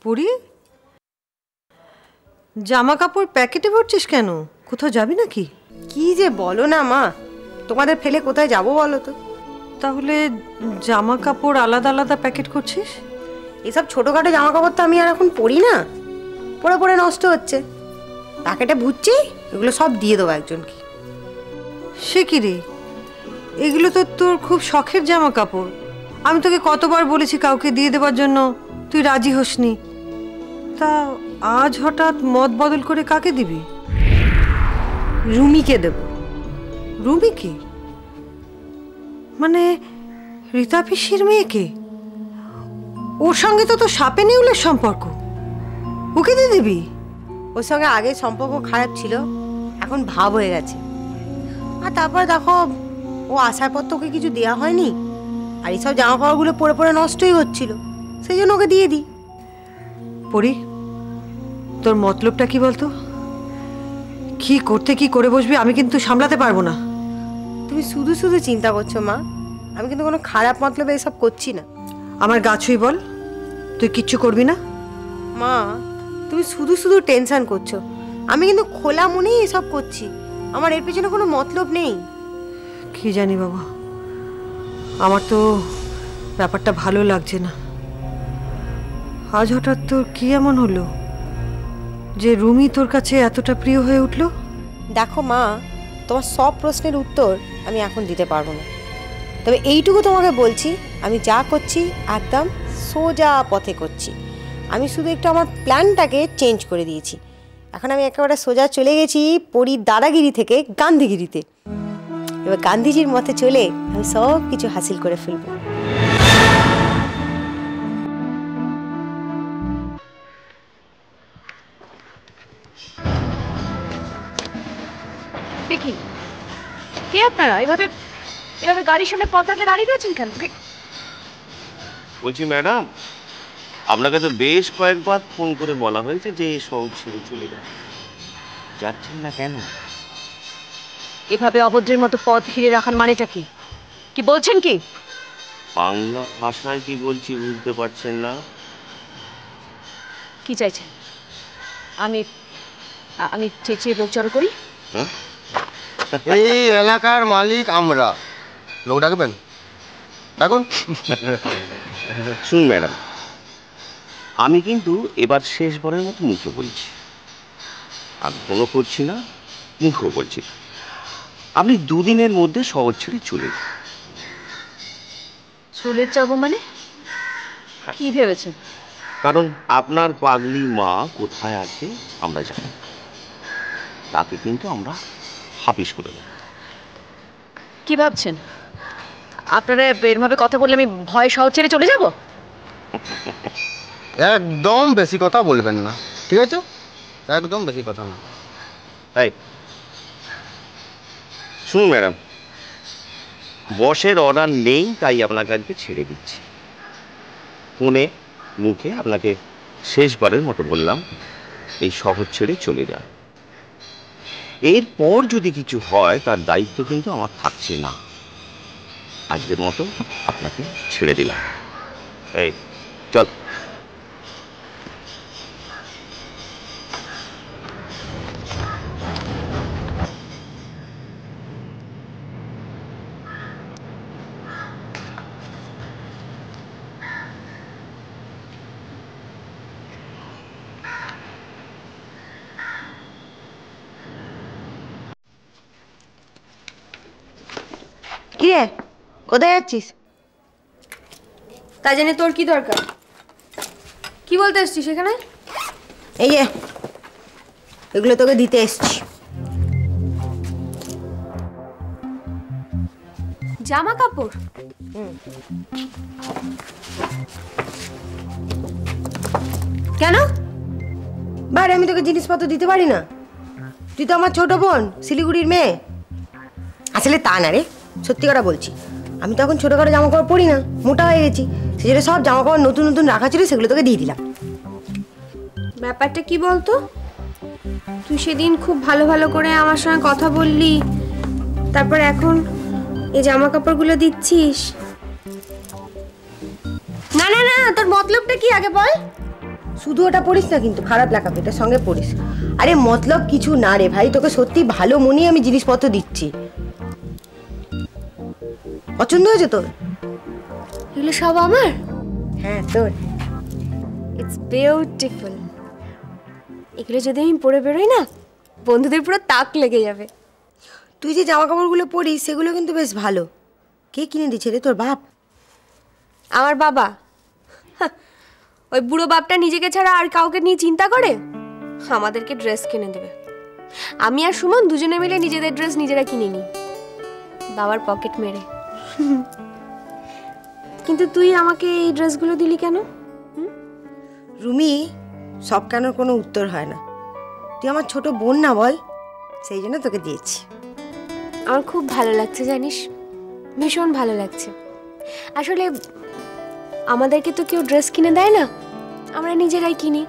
পরি, জামা কাপড় প্যাকেটে ভরছিস কেন? কোথাও যাবি নাকি? কি যে বলো না মা, তোমাদের ফেলে কোথায় যাব বলো তো। তাহলে জামা কাপড় আলাদা আলাদা প্যাকেট করছিস? এসব ছোটোখাটো জামা কাপড় তো আমি আর এখন পরি না, পরে পরে নষ্ট হচ্ছে। প্যাকেটে ভুচ্ছি, এগুলো সব দিয়ে দেবো একজনকে। সে কি রে, এগুলো তো তোর খুব শখের জামা কাপড়। আমি তোকে কতবার বলেছি কাউকে দিয়ে দেবার জন্য, তুই রাজি হোসনি। তা আজ হঠাৎ মত বদল করে কাকে দিবি? রুমিকে দেব। রুমিকে? মানে রীতা পিসির মেয়েকে? ওর সঙ্গে তো তোর সাপে নেউলের সম্পর্ক, ওকে দিয়ে দিবি? ওর সঙ্গে আগে সম্পর্ক খারাপ ছিল, এখন ভাব হয়ে গেছে। আর তারপর দেখো, ও আসার পর তো ওকে কিছু দেওয়া হয়নি, আর এইসব জামা কাপড়গুলো পরে পরে নষ্টই হচ্ছিল, সেই জন্য ওকে দিয়ে দিই। পরি, তোর মতলবটা কি বলতো? কি করতে কি করে বসবি আমি কিন্তু সামলাতে পারবো না। তুমি শুধু শুধু চিন্তা করছো মা, আমি কিন্তু কোনো খারাপ মতলবে এসব করছি না। আমার গা ছুঁই বল, তুই কিচ্ছু করবি না? মা, তুমি শুধু শুধু টেনশন করছো, আমি কিন্তু খোলা মনেই এসব করছি, আমার এর পেছনে কোনো মতলব নেই। কি জানি বাবা, আমার তো ব্যাপারটা ভালো লাগছে না। আজ হঠাৎ তোর কি এমন হলো যে রুমি তোর কাছে এতটা প্রিয় হয়ে উঠলো? দেখো মা, তোমার সব প্রশ্নের উত্তর আমি এখন দিতে পারবো না, তবে এইটুকু তোমাকে বলছি, আমি যা করছি একদম সোজা পথে করছি। আমি শুধু একটু আমার প্ল্যানটাকে চেঞ্জ করে দিয়েছি। এখন আমি একেবারে সোজা চলে গেছি পরীর দাদাগিরি থেকে গান্ধীগিরিতে। এবার গান্ধীজির মতে চলে আমি সব কিছু হাসিল করে ফেলবো। দেখি কে আপনারা? এভাবে এভাবে গাড়ির সামনে পথে দাঁড়িয়ে রয়েছেন কেন? বলছি ম্যাডাম, আপনাকে তো বেশ কয়েকবার ফোন করে বলা হয়েছে যে সব ছেড়ে চলে যাচ্ছেন না কেন? এভাবে অভদ্রের মতো পথ ঘিরে রাখার মানেটা কি? কি বলছেন কি? বাংলা ভাষায় কি বলছি বুঝতে পারছেন না? কি চাইছেন? আমি আমি চেঁচিয়ে প্রচার করি? এই এলাকার মালিক আমরা, লোক ডাকবেন? ডাকুন। শুনুন ম্যাডাম, আমি কিন্তু এবার শেষবারের মতো মুখে বলছি, আমি কোনো করছি না, মুখও বলছি না। আপনি দুদিনের মধ্যে শহর ছেড়ে চলে যান। চলে যাবো মানে? কি ভেবেছেন? কারণ আপনার পাগলি মা কোথায় আছে আমরা জানি, তাকে কিন্তু আমরা হাফিস করে দেব। কি ভাবছেন আপনারা? এরভাবে কথা বললে আমি ভয় শহর ছেড়ে চলে যাব? একদম বেশি কথা বলবেন না, ঠিক আছে? একদম বেশি কথা না। তাই শুনুন ম্যাডাম, বসের অর্ডার নেই, তাই আপনাকে আজকে ছেড়ে দিচ্ছি। ফোনে মুখে আপনাকে শেষবারের মতো বললাম, এই শহর ছেড়ে চলে যান। এরপর যদি কিছু হয় তার দায়িত্ব কিন্তু আমার থাকছে না। আজকের মতো আপনাকে ছেড়ে দিলাম। এই চল। কি রে, কোথায় যাচ্ছিস? তা জেনে তোর কি দরকার? কি বলতে এসছিস এখানে? এই যে এগুলো তোকে দিতে এসছি। জামা কাপড়? কেন? বাইরে আমি তোকে জিনিসপত্র দিতে পারি না? তুই তো আমার ছোট বোন, শিলিগুড়ির মেয়ে। আসলে তা না রে, সত্যি কথা বলছি, আমি তো এখন ছোটোখাটো জামা কাপড় পরি না, মোটা হয়ে গেছি। সেজন্য সব জামা কাপড় নতুন নতুন রাখা ছিল, সেগুলো তোকে দিয়ে দিলাম। ব্যাপারটা কি বলতো? তুই সেদিন খুব ভালো ভালো করে আমার সঙ্গে কথা বললি, তারপর এখন এই জামা কাপড়গুলো দিচ্ছিস? না না না, তোর মতলবটা কি আগে বল। শুধু ওটা পড়িস না, কিন্তু খারাপ লাগাবে, এটার সঙ্গে পড়িস। আরে মতলব কিছু না রে ভাই, তোকে সত্যি ভালো মনে আমি জিনিসপত্র দিচ্ছি। পছন্দ হয়েছে তোর? এগুলো সব আমার? হ্যাঁ তোর। It's beautiful. এগুলো যদি আমি পরে বেরোই না, বন্ধুদের পুরো তাক লেগে যাবে। তুই যে জামা কাপড়গুলো পরিস সেগুলো কিন্তু বেশ ভালো। কে কিনে দিচ্ছে রে? তোর বাপ? আমার বাবা? ওই বুড়ো বাপটা নিজেকে ছাড়া আর কাউকে নিয়ে চিন্তা করে? আমাদেরকে ড্রেস কিনে দেবে। আমি আর সুমন দুজনে মিলে নিজেদের ড্রেস নিজেরা কিনে নিই, বাবার পকেট মেরে। কিন্তু তুই আমাকে এই ড্রেসগুলো দিলি কেন? রুমি, সব কেনর কোনো উত্তর হয় না। তুই আমার ছোট বোন না বল, সেই জন্য তোকে দিয়েছি। আমার খুব ভালো লাগছে জানিস, ভীষণ ভালো লাগছে। আসলে আমাদেরকে তো কেউ ড্রেস কিনে দেয় না, আমরা নিজেরাই কিনি।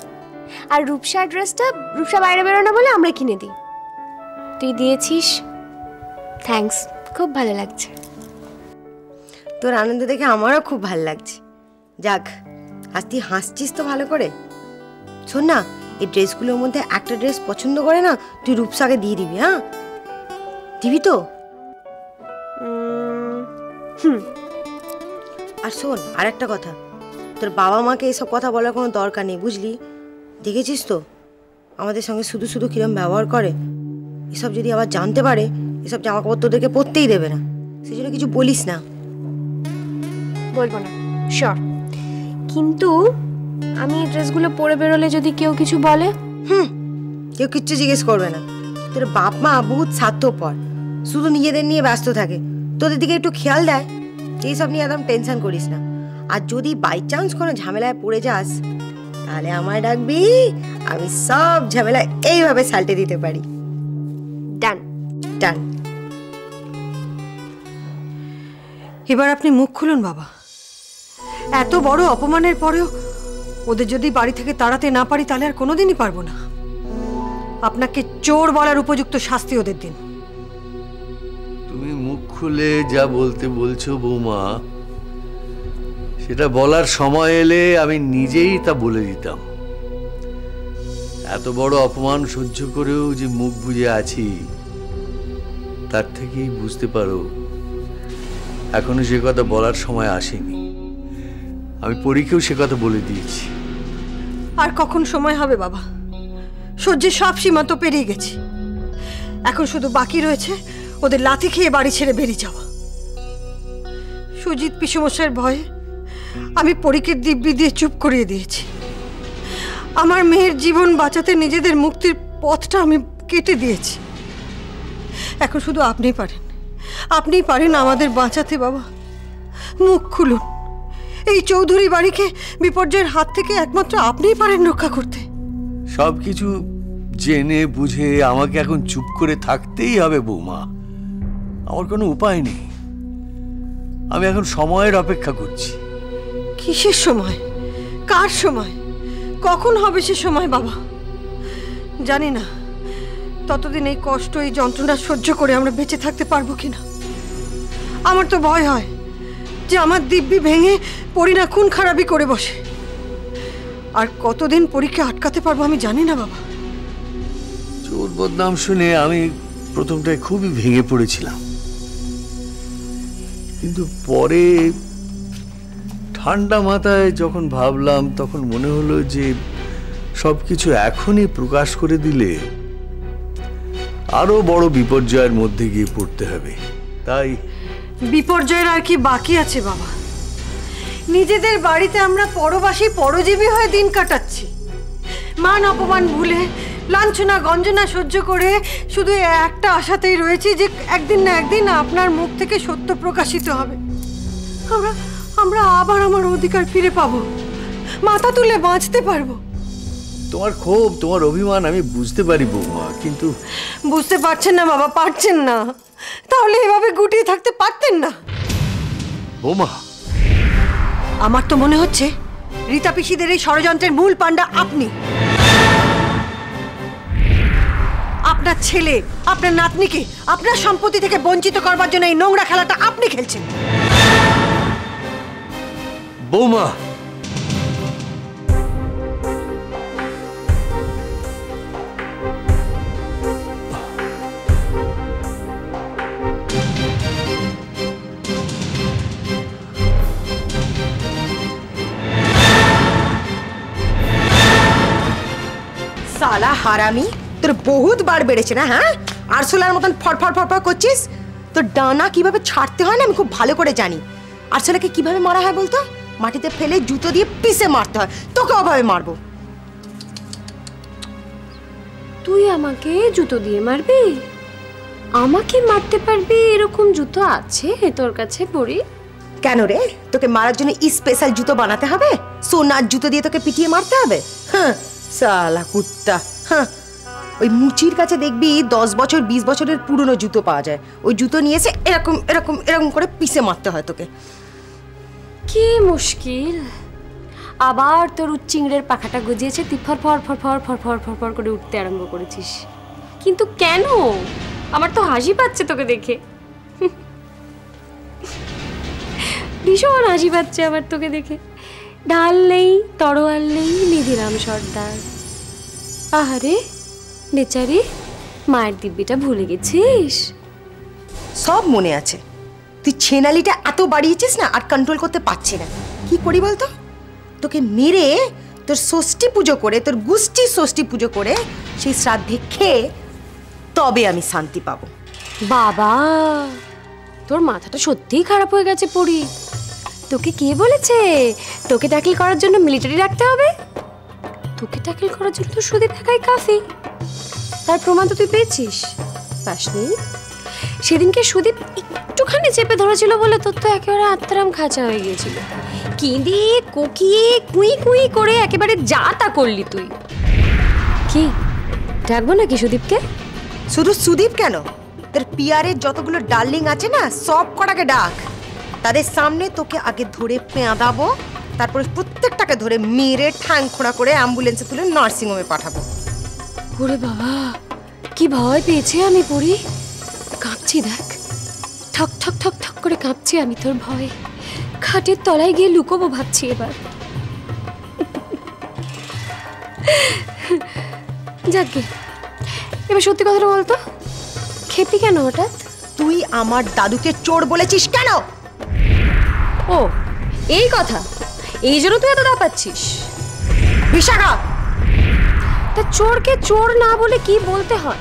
আর রূপসার ড্রেসটা রূপসা বাইরে বেরো না বলে আমরা কিনে দিই। তুই দিয়েছিস, থ্যাঙ্কস, খুব ভালো লাগছে। তোর আনন্দ দেখে আমারও খুব ভালো লাগছে। যাক, আজ তুই হাসছিস তো ভালো করে। শোন না, এই ড্রেসগুলোর মধ্যে একটা ড্রেস পছন্দ করে না, তুই রূপসাকে দিয়ে দিবি। হ্যাঁ, দিবি তো? আর শোন, আর একটা কথা, তোর বাবা মাকে এসব কথা বলার কোনো দরকার নেই, বুঝলি? দেখেছিস তো আমাদের সঙ্গে শুধু শুধু কিরম ব্যবহার করে। এসব যদি আবার জানতে পারে, এসব জামা কাপড় তোদেরকে পরতেই দেবে না। সেই জন্য কিছু বলিস না। বলবো না, শিওর। কিন্তু আমি এই ড্রেসগুলো পরে বেরোলে যদি কেউ কিছু বলে? কেউ কিচ্ছু জিজ্ঞেস করবে না। তোর বাপ মা বহুত স্বার্থপর, শুধু নিজেদের নিয়ে ব্যস্ত থাকে। তোদের দিকে একটু খেয়াল দেয়, এইসব নিয়ে একদম টেনশন করিস না। আর যদি বাই চান্স কোনো ঝামেলায় পড়ে যাস, তাহলে আমায় ডাকবি, আমি সব ঝামেলা এইভাবে সালটে দিতে পারি। ডান ডান। এবার আপনি মুখ খুলুন বাবা। এত বড় অপমানের পরেও ওদের যদি বাড়ি থেকে তাড়াতে না পারি, তাহলে আর কোনোদিনই পারবো না। আপনাকে চোর বলার উপযুক্ত শাস্তি ওদের দিন। তুমি মুখ খুলে যা বলতে বলছো বৌমা, সেটা বলার সময় এলে আমি নিজেই তা বলে দিতাম। এত বড় অপমান সহ্য করেও যে মুখ বুজে আছি, তার থেকেই বুঝতে পারো এখনো সে কথা বলার সময় আসেনি। আমি পরীকেও সে কথা বলে দিয়েছি। আর কখন সময় হবে বাবা? সহ্যের সব সীমা তো পেরিয়ে গেছি। এখন শুধু বাকি রয়েছে ওদের লাথি খেয়ে বাড়ি ছেড়ে বেরিয়ে যাওয়া। সুজিত পিসমশাইয়ের ভয়ে আমি পরীকে দিব্যি দিয়ে চুপ করিয়ে দিয়েছি। আমার মেয়ের জীবন বাঁচাতে নিজেদের মুক্তির পথটা আমি কেটে দিয়েছি। এখন শুধু আপনিই পারেন আমাদের বাঁচাতে। বাবা, মুখ খুলুন। এই চৌধুরী বাড়িকে বিপর্যয়ের হাত থেকে একমাত্র আপনিই পারেন রক্ষা করতে। সবকিছু জেনে বুঝে আমাকে এখন চুপ করে থাকতেই হবে বৌমা, আমার কোনো উপায় নেই। আমি এখন সময়ের অপেক্ষা করছি। কিসের সময়? কার সময়? কখন হবে সে সময় বাবা? জানি না। ততদিন এই কষ্ট, এই যন্ত্রণা সহ্য করে আমরা বেঁচে থাকতে পারবো কিনা। আমার তো ভয় হয় যে আমার দিব্যি ভেঙে পরিনা খুন খারাপি করে বসে। আর কতদিন পরীক্ষা আটকাতে পারবো আমি জানি না বাবা। চোর বদনাম শুনে আমি প্রথমটায় খুবই ভেঙে পড়েছিলাম, কিন্তু পরে ঠান্ডা মাথায় যখন ভাবলাম, তখন মনে হলো যে সবকিছু এখনই প্রকাশ করে দিলে আরো বড় বিপর্যয়ের মধ্যে গিয়ে পড়তে হবে। তাই বিপর্যয়ের আর কি বাকি আছে বাবা? নিজেদের বাড়িতে আমরা পরবাসী পরজীবী হয়ে দিন কাটাচ্ছি। মান অপমান ভুলে, লাঞ্ছনা গঞ্জনা সহ্য করে শুধু একটা আশাতেই রয়েছি যে একদিন না একদিন আপনার মুখ থেকে সত্য প্রকাশিত হবে। আমরা আবার আমার অধিকার ফিরে পাবো, মাথা তুলে বাঁচতে পারবো। তোমার ক্ষোভ, তোমার অভিমান আমি বুঝতে পারি বৌমা, কিন্তু বুঝতে পারছেন না বাবা, পারছেন না। তাহলে এভাবে গুটিয়ে থাকতে পারতেন না বৌমা। আমার তো মনে হচ্ছে রীতা পিসিদের এই ষড়যন্ত্রের মূল পাণ্ডা আপনি। আপনার ছেলে, আপনার নাতনিকে আপনার সম্পত্তি থেকে বঞ্চিত করবার জন্য এই নোংরা খেলাটা আপনি খেলছেন। বৌমা, শালা হারামি, তোর বহুত বার বেড়েছে না? হ্যাঁ, আরশোলার মতন ফরফর ফরফর করছিস। তোর ডানা কিভাবে ছাড়তে হয় না আমি খুব ভালো করে জানি। আরশোলাকে কিভাবে মারা হয় বলতো? মাটিতে ফেলে জুতো দিয়ে পিষে মারতে হয়। তোকে ওভাবে মারবো? তুই আমাকে জুতো দিয়ে মারবি? আমাকে মারতে পারবি এরকম জুতো আছে তোর কাছে পরি? কেন রে, তোকে মারার জন্য স্পেশাল জুতো বানাতে হবে? সোনার জুতো দিয়ে তোকে পিটিয়ে মারতে হবে? হ্যাঁ শালা কুত্তা। হ্যাঁ, ওই মুচির কাছে দেখবি 10 বছর 20 বছরের পুরনো জুতো পাওয়া যায়। ওই জুতো নিয়ে এসে এরকম এরকম এরকম করে পিষে মারতে হয় তোকে। কি মুশকিল, আবার তোর উচ্চিংড়ের পাখাটা গজিয়েছে, তুই for for for for for for for for করে উঠতে আরম্ভ করেছিস। কিন্তু কেন? আমার তো হাসি পাচ্ছে তোকে দেখে, ভীষণ হাসি পাচ্ছে আমার তোকে দেখে। ঢাল নেই, তরোয়াল নেই, নিধিরাম সর্দার। আহারে বেচারি, মায়ের দিব্যিটা ভুলে গেছিস? সব মনে আছে। তুই ছেনালিটা এত বাড়িয়েছিস না, আর কন্ট্রোল করতে পারছি না। কি করি বলতো? তোকে মেরে তোর ষষ্ঠী পুজো করে, তোর গুষ্টি ষষ্ঠী পুজো করে সেই শ্রাদ্ধে খেয়ে তবে আমি শান্তি পাবো। বাবা, তোর মাথাটা সত্যিই খারাপ হয়ে গেছে পড়ি। তোকে কে বলেছে তোকে ট্যাকল করার জন্য মিলিটারি রাখতে হবে? তোকে ট্যাকল করার জন্য তো সুদীপ একাই কাফি। তার প্রমাণ তো তুই পেয়েছিস? পাসনি? সেদিনকে সুদীপ একটুখানি চেপে ধরেছিল বলে তোর তো একেবারে আত্মারাম খাঁচা হয়ে গিয়েছিল। কেঁদে কোকিয়ে কুই কুই করে একেবারে যা তা করলি তুই। কি ডাকবো নাকি সুদীপকে? শুধু সুদীপ কেন, তোর পিয়ারের যতগুলো ডার্লিং আছে না, সব কটাকে ডাক। তাদের সামনে তোকে আগে ধরে পেঁদাবো, তারপরে প্রত্যেকটাকে ধরে মেরে ঠ্যাং খোঁড়া করে অ্যাম্বুলেন্সে তুলে নার্সিংহোমে পাঠাবো। ওরে বাবা, কি ভয় পেয়েছে আমি পড়ি। কাঁপছি দেখ, ঠক ঠক ঠক ঠক করে কাঁপছি আমি তোর ভয়ে। খাটের তলায় গিয়ে লুকোবো ভাবছি এবার। যাকে এবার সত্যি কথাটা বলতো, খেপি কেন হঠাৎ? তুই আমার দাদুকে চোর বলেছিস কেন? ও এই কথা, এই জন্য তুই এত দাপাচ্ছিস? বিশাখা, তা চোরকে চোর না বলে কি বলতে হয়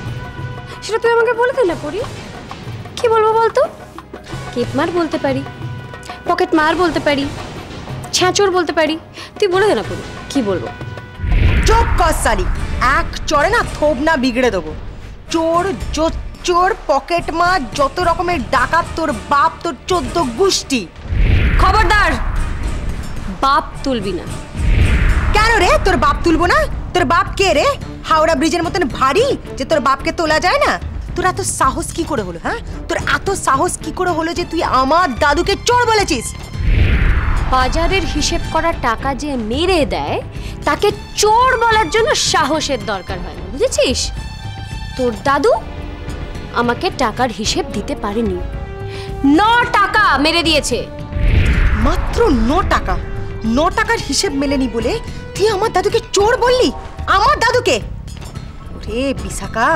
সেটা তুই আমাকে বলে দে না পড়ি। কি বলবো বলতো? কেপমার বলতে পারি, পকেট মার বলতে পারি, ছ্যাঁচোর বলতে পারি। তুই বলে দে না পড়ি, কি বলবো? চোখ কস সালি, এক চড়ে না থোব না বিগড়ে দেবো। চোর, চোর, পকেট মার, যত রকমের ডাকাত তোর বাপ, তোর 14 গোষ্ঠী। খবরদার, বাপ তুলবি না। কেন রে, তোর বাপ তুলবো না? তোর বাপ কে রে? হাওড়া ব্রিজের মতন ভারী যে তোর বাপকে তোলা যায় না? তোর এত সাহস কি করে হলো? হ্যাঁ, তোর এত সাহস কি করে হলো যে তুই আমার দাদুকে চোর বলেছিস? বাজারের হিসেব করা টাকা যে মেরে দেয় তাকে চোর বলার জন্য সাহসের দরকার হয় না, বুঝেছিস? তোর দাদু আমাকে টাকার হিসেব দিতে পারেনি, 9 টাকা মেরে দিয়েছে। মাত্র 9 টাকা? 9 টাকার হিসেব মেলেনি বলে তুই আমার দাদুকে চোর বললি? আমার দাদুকে? ওরে বিশাখা,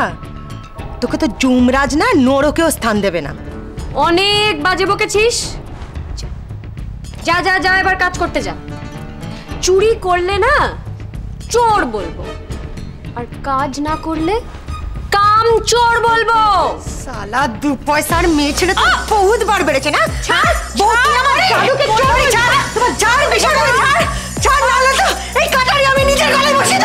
তোকে তো যমরাজ না নরকেও স্থান দেবে না। অনেক বাজে বকেছিস। যা যা যা, এবার কাজ করতে যা। চুরি করলে না চোর বলবো, আর কাজ না করলে কাম চোর বলবো। সালা 2 পয়সার মেয়ে ছেলে তো বহুত বার বেড়েছে না? ছাড় বউ, তুই আমার দাদুকে চোর বলে ছাড়। তোমার ছাড় বিশাখা, ছাড় ছাড়, নাহলে তো এই কাটারি আমি নিজের গলায় বসিয়ে